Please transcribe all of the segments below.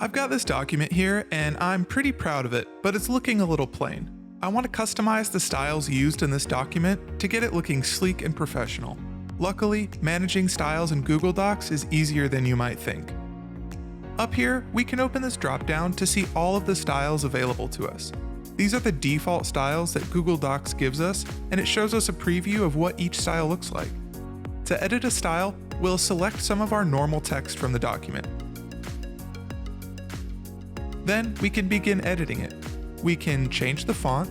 I've got this document here and I'm pretty proud of it, but it's looking a little plain. I want to customize the styles used in this document to get it looking sleek and professional. Luckily, managing styles in Google Docs is easier than you might think. Up here, we can open this drop-down to see all of the styles available to us. These are the default styles that Google Docs gives us, and it shows us a preview of what each style looks like. To edit a style, we'll select some of our normal text from the document. Then we can begin editing it. We can change the font.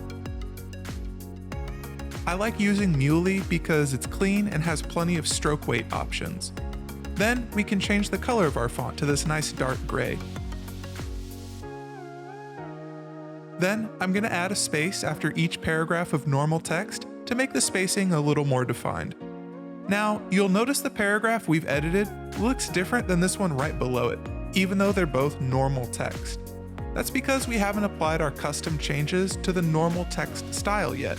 I like using Muley because it's clean and has plenty of stroke weight options. Then we can change the color of our font to this nice dark gray. Then I'm going to add a space after each paragraph of normal text to make the spacing a little more defined. Now, you'll notice the paragraph we've edited looks different than this one right below it, even though they're both normal text. That's because we haven't applied our custom changes to the normal text style yet.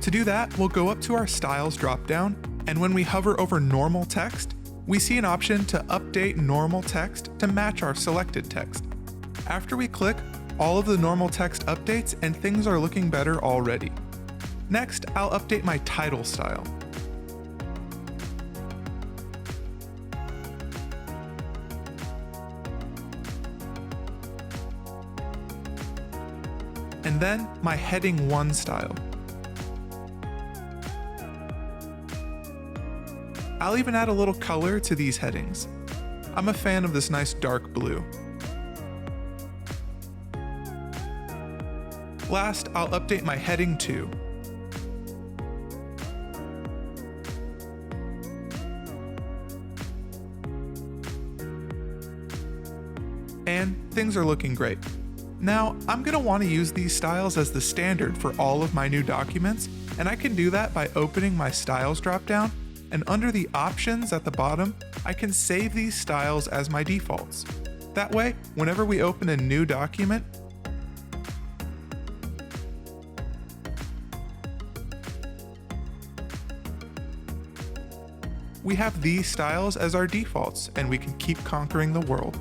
To do that, we'll go up to our Styles dropdown, and when we hover over Normal Text, we see an option to update normal text to match our selected text. After we click, all of the normal text updates and things are looking better already. Next, I'll update my title style. And then my heading 1 style. I'll even add a little color to these headings. I'm a fan of this nice dark blue. Last, I'll update my heading 2. And things are looking great. Now, I'm going to want to use these styles as the standard for all of my new documents, and I can do that by opening my Styles dropdown, and under the options at the bottom, I can save these styles as my defaults. That way, whenever we open a new document, we have these styles as our defaults, and we can keep conquering the world.